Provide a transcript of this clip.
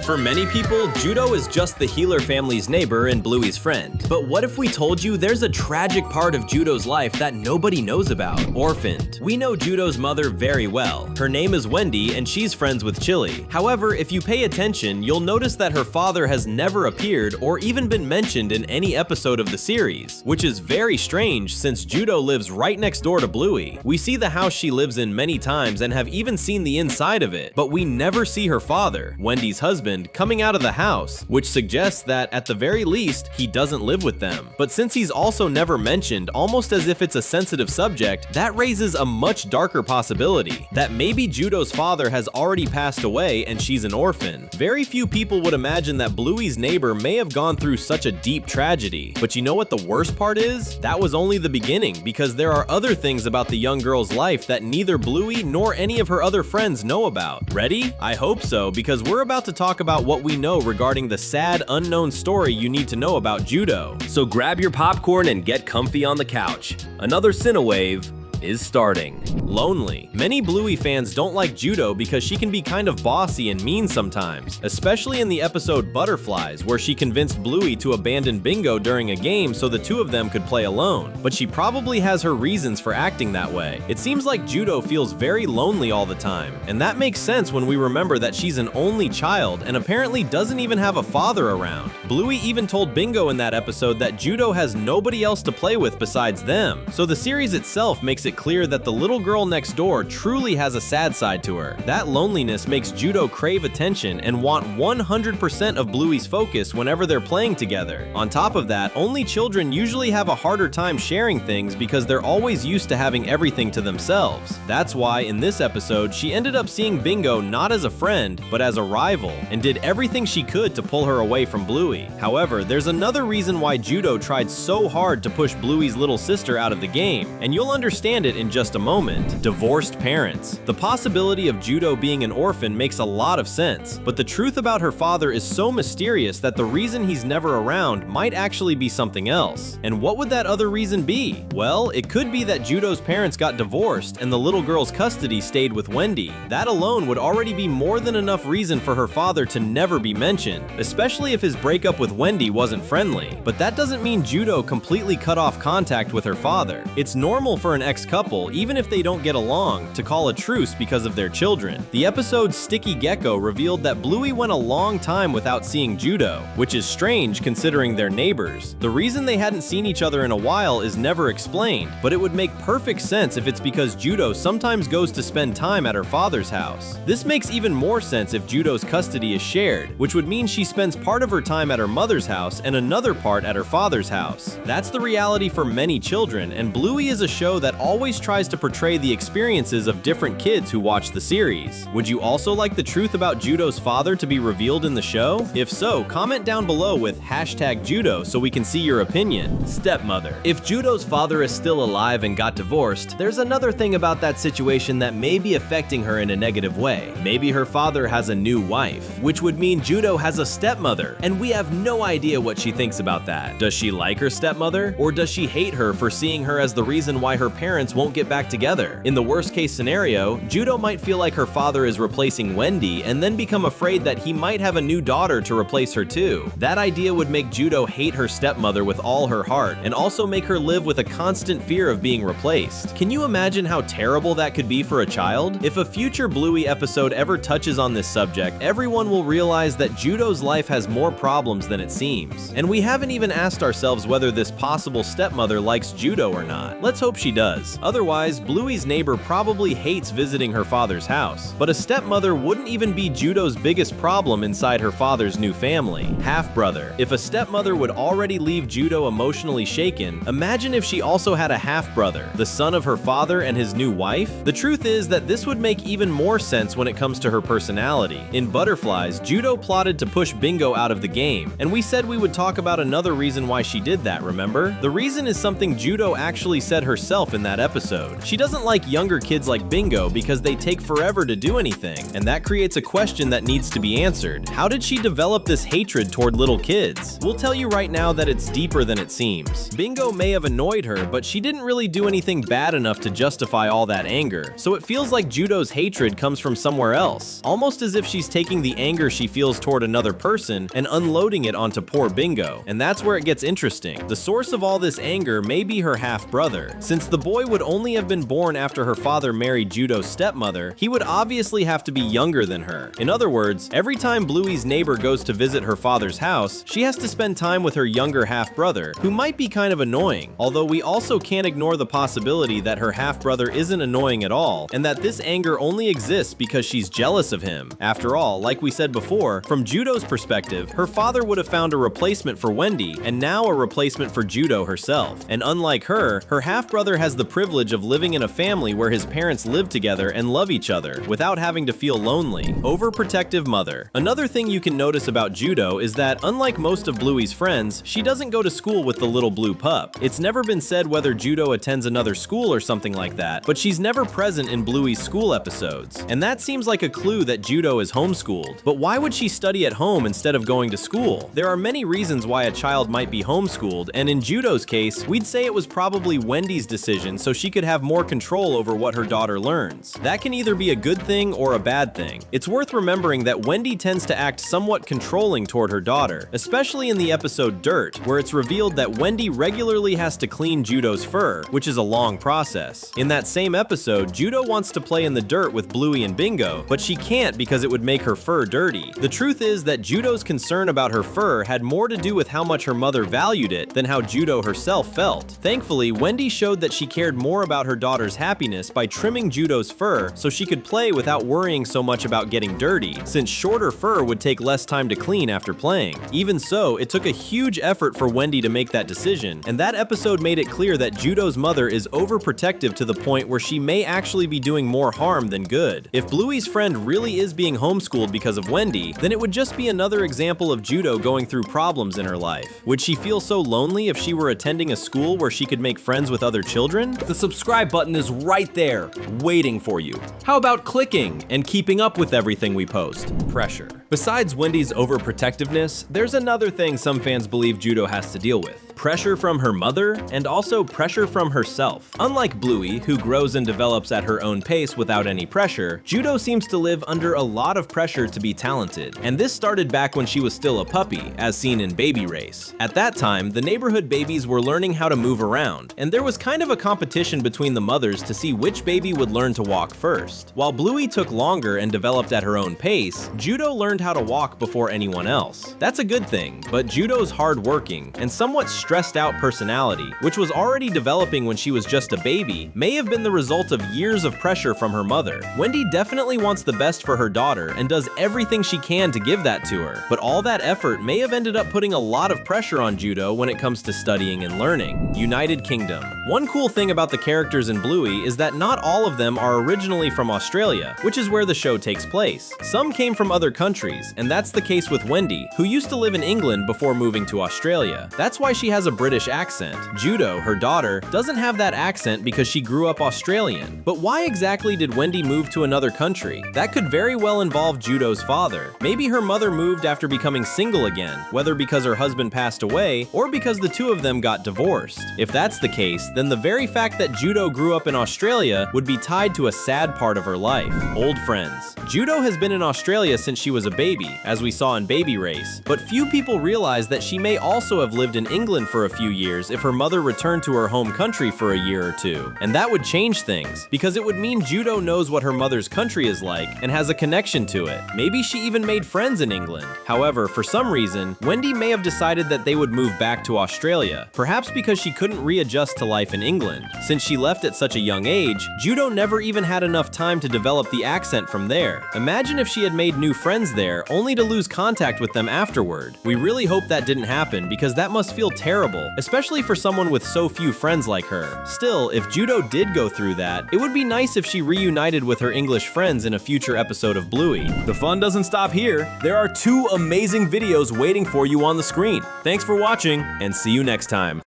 For many people, Judo is just the healer family's neighbor and Bluey's friend. But what if we told you there's a tragic part of Judo's life that nobody knows about? Orphaned. We know Judo's mother very well. Her name is Wendy and she's friends with Chili. However, if you pay attention, you'll notice that her father has never appeared or even been mentioned in any episode of the series, which is very strange since Judo lives right next door to Bluey. We see the house she lives in many times and have even seen the inside of it, but we never see her father, Wendy's husband, coming out of the house, which suggests that at the very least, he doesn't live with them. But since he's also never mentioned, almost as if it's a sensitive subject, that raises a much darker possibility, that maybe Judo's father has already passed away and she's an orphan. Very few people would imagine that Bluey's neighbor may have gone through such a deep tragedy. But you know what the worst part is? That was only the beginning, because there are other things about the young girl's life that neither Bluey nor any of her other friends know about. Ready? I hope so, because we're about to talk about what we know regarding the sad, unknown story you need to know about Judo. So grab your popcorn and get comfy on the couch. Another Cinewave is starting. Lonely. Many Bluey fans don't like Judo because she can be kind of bossy and mean sometimes, especially in the episode Butterflies, where she convinced Bluey to abandon Bingo during a game so the two of them could play alone. But she probably has her reasons for acting that way. It seems like Judo feels very lonely all the time, and that makes sense when we remember that she's an only child and apparently doesn't even have a father around. Bluey even told Bingo in that episode that Judo has nobody else to play with besides them, so the series itself makes it clear that the little girl next door truly has a sad side to her. That loneliness makes Judo crave attention and want 100% of Bluey's focus whenever they're playing together. On top of that, only children usually have a harder time sharing things because they're always used to having everything to themselves. That's why in this episode, she ended up seeing Bingo not as a friend, but as a rival, and did everything she could to pull her away from Bluey. However, there's another reason why Judo tried so hard to push Bluey's little sister out of the game, and you'll understand it in just a moment. Divorced parents. The possibility of Judo being an orphan makes a lot of sense, but the truth about her father is so mysterious that the reason he's never around might actually be something else. And what would that other reason be? Well, it could be that Judo's parents got divorced and the little girl's custody stayed with Wendy. That alone would already be more than enough reason for her father to never be mentioned, especially if his breakup with Wendy wasn't friendly. But that doesn't mean Judo completely cut off contact with her father. It's normal for an ex-couple, even if they don't get along, to call a truce because of their children. The episode Sticky Gecko revealed that Bluey went a long time without seeing Judo, which is strange considering they're neighbors. The reason they hadn't seen each other in a while is never explained, but it would make perfect sense if it's because Judo sometimes goes to spend time at her father's house. This makes even more sense if Judo's custody is shared, which would mean she spends part of her time at her mother's house and another part at her father's house. That's the reality for many children, and Bluey is a show that always tries to portray the experiences of different kids who watch the series. Would you also like the truth about Judo's father to be revealed in the show? If so, comment down below with #Judo so we can see your opinion. Stepmother. If Judo's father is still alive and got divorced, there's another thing about that situation that may be affecting her in a negative way. Maybe her father has a new wife, which would mean Judo has a stepmother, and we have no idea what she thinks about that. Does she like her stepmother, or does she hate her for seeing her as the reason why her parents won't get back together? In the worst case scenario, Judo might feel like her father is replacing Wendy and then become afraid that he might have a new daughter to replace her too. That idea would make Judo hate her stepmother with all her heart and also make her live with a constant fear of being replaced. Can you imagine how terrible that could be for a child? If a future Bluey episode ever touches on this subject, everyone will realize that Judo's life has more problems than it seems. And we haven't even asked ourselves whether this possible stepmother likes Judo or not. Let's hope she does. Otherwise, Bluey's neighbor probably hates visiting her father's house. But a stepmother wouldn't even be Judo's biggest problem inside her father's new family. Half-brother. If a stepmother would already leave Judo emotionally shaken, imagine if she also had a half-brother, the son of her father and his new wife? The truth is that this would make even more sense when it comes to her personality. In Butterflies, Judo plotted to push Bingo out of the game, and we said we would talk about another reason why she did that, remember? The reason is something Judo actually said herself in that episode. She doesn't like younger kids like Bingo because they take forever to do anything, and that creates a question that needs to be answered. How did she develop this hatred toward little kids? We'll tell you right now that it's deeper than it seems. Bingo may have annoyed her, but she didn't really do anything bad enough to justify all that anger, so it feels like Judo's hatred comes from somewhere else, almost as if she's taking the anger she feels toward another person and unloading it onto poor Bingo. And that's where it gets interesting. The source of all this anger may be her half-brother. Since the boy would only have been born after her father married Judo's stepmother, he would obviously have to be younger than her. In other words, every time Bluey's neighbor goes to visit her father's house, she has to spend time with her younger half-brother, who might be kind of annoying, although we also can't ignore the possibility that her half-brother isn't annoying at all, and that this anger only exists because she's jealous of him. After all, like we said before, from Judo's perspective, her father would have found a replacement for Wendy, and now a replacement for Judo herself. And unlike her half-brother has the privilege of living in a family where his parents live together and love each other, without having to feel lonely. Overprotective mother. Another thing you can notice about Judo is that, unlike most of Bluey's friends, she doesn't go to school with the little blue pup. It's never been said whether Judo attends another school or something like that, but she's never present in Bluey's school episodes. And that seems like a clue that Judo is homeschooled. But why would she study at home instead of going to school? There are many reasons why a child might be homeschooled, and in Judo's case, we'd say it was probably Wendy's decision so she could have more control over what her daughter learns. That can either be a good thing or a bad thing. It's worth remembering that Wendy tends to act somewhat controlling toward her daughter, especially in the episode Dirt, where it's revealed that Wendy regularly has to clean Judo's fur, which is a long process. In that same episode, Judo wants to play in the dirt with Bluey and Bingo, but she can't because it would make her fur dirty. The truth is that Judo's concern about her fur had more to do with how much her mother valued it than how Judo herself felt. Thankfully, Wendy showed that she cared more about her daughter's happiness by trimming Judo's fur so she could play without worrying so much about getting dirty, since shorter fur would take less time to clean after playing. Even so, it took a huge effort for Wendy to make that decision, and that episode made it clear that Judo's mother is overprotective to the point where she may actually be doing more harm than good. If Bluey's friend really is being homeschooled because of Wendy, then it would just be another example of Judo going through problems in her life. Would she feel so lonely if she were attending a school where she could make friends with other children? The subscribe button is right there, waiting for you. How about clicking and keeping up with everything we post? Pressure. Besides Wendy's overprotectiveness, there's another thing some fans believe Judo has to deal with. Pressure from her mother, and also pressure from herself. Unlike Bluey, who grows and develops at her own pace without any pressure, Judo seems to live under a lot of pressure to be talented. And this started back when she was still a puppy, as seen in Baby Race. At that time, the neighborhood babies were learning how to move around, and there was kind of a competition between the mothers to see which baby would learn to walk first. While Bluey took longer and developed at her own pace, Judo learned how to walk before anyone else. That's a good thing, but Judo's hardworking and somewhat stressed out personality, which was already developing when she was just a baby, may have been the result of years of pressure from her mother. Wendy definitely wants the best for her daughter and does everything she can to give that to her, but all that effort may have ended up putting a lot of pressure on Judo when it comes to studying and learning. United Kingdom. One cool thing about the characters in Bluey is that not all of them are originally from Australia, which is where the show takes place. Some came from other countries, and that's the case with Wendy, who used to live in England before moving to Australia. That's why she has a British accent. Judo, her daughter, doesn't have that accent because she grew up Australian. But why exactly did Wendy move to another country? That could very well involve Judo's father. Maybe her mother moved after becoming single again, whether because her husband passed away or because the two of them got divorced. If that's the case, then the very fact that Judo grew up in Australia would be tied to a sad part of her life. Old friends. Judo has been in Australia since she was a baby, as we saw in Baby Race, but few people realize that she may also have lived in England for a few years if her mother returned to her home country for a year or two. And that would change things, because it would mean Judo knows what her mother's country is like and has a connection to it. Maybe she even made friends in England. However, for some reason, Wendy may have decided that they would move back to Australia, perhaps because she couldn't readjust to life in England. Since she left at such a young age, Judo never even had enough time to develop the accent from there. Imagine if she had made new friends there, only to lose contact with them afterward. We really hope that didn't happen, because that must feel terrible, especially for someone with so few friends like her. Still, if Judo did go through that, it would be nice if she reunited with her English friends in a future episode of Bluey. The fun doesn't stop here. There are 2 amazing videos waiting for you on the screen. Thanks for watching, and see you next time.